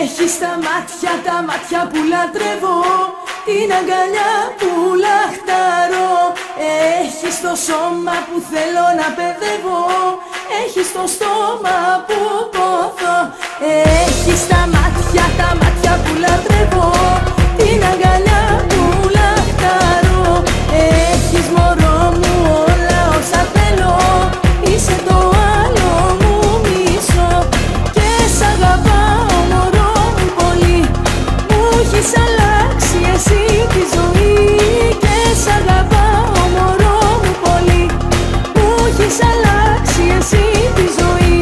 Έχεις τα μάτια που λατρεύω, την αγκαλιά που λαχταρώ. Έχεις το σώμα που θέλω να παιδεύω, έχεις το στόμα που ποθώ. Έχεις τα μάτια που λατρεύω, την αγκαλιά που λαχταρώ. Έχεις μωρό μου όλα όσα θέλω, είσαι το άλλο μου μισό. Και σ' αγαπάω μωρό μου πολύ, μου έχεις αλλάξει εσύ τη ζωή. Και σ' αγαπάω μωρό μου πολύ, μου έχεις αλλάξει εσύ τη ζωή.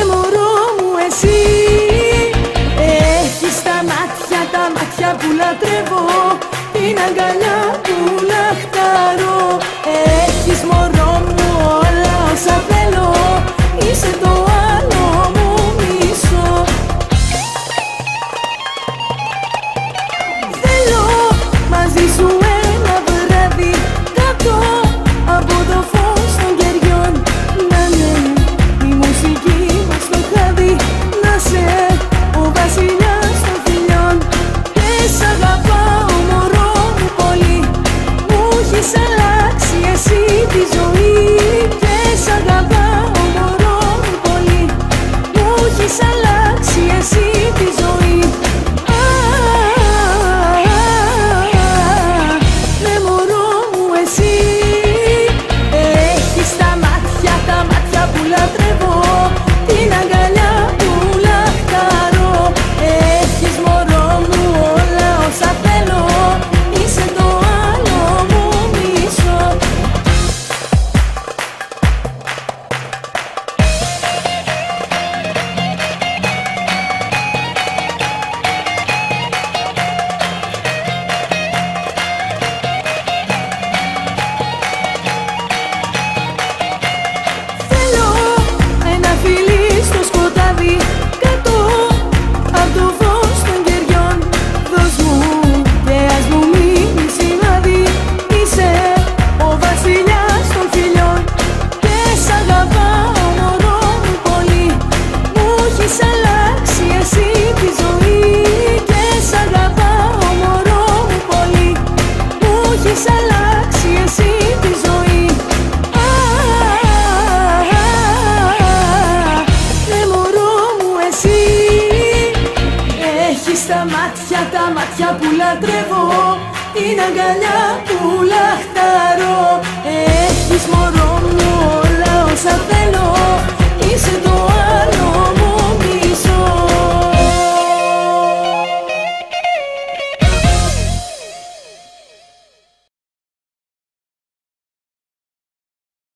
Μωρό μου εσύ. Έχεις τα μάτια που λατρεύω, την αγκαλιά που λαχταρώ. Έχεις μωρό μου όλα όσα θέλω, είσαι το άλλο μου μισό. Θέλω μαζί σου ένα βράδυ, κάτω από το φως των κεριών. Να είναι η μουσική μας στο χάδι, να σε ο βασιλιάς των φιλιών. Και σ' αγαπάω μωρό μου πολύ, μου έχεις αλλάξει εσύ τη ζωή. Και σ' αγαπάω μωρό μου πολύ, μου έχεις αλλάξει εσύ τη ζωή. Μωρό μου εσύ. Έχεις τα μάτια που λατρεύω, την αγκαλιά που λαχταρώ. Έχεις μωρό μου όλα όσα θέλω, είσαι το άλλο μου μισό. Θέλω ένα φιλί στο σκοτάδι, κάτω απ' το φως των κεριών. Δώσ' μου και ας μου μείνει σημάδι, είσαι ο βασιλιάς των φιλιών. Και σ' αγαπάω μωρό μου πολύ, μου έχεις αλλάξει εσύ τη ζωή. Και σ' αγαπάω μωρό μου πολύ, μου έχεις αλλάξει εσύ τη ζωή. Μωρό μου εσύ. Έχεις τα μάτια που λατρεύω, την αγκαλιά που λαχταρώ. Έχεις μωρό μου όλα όσα θέλω,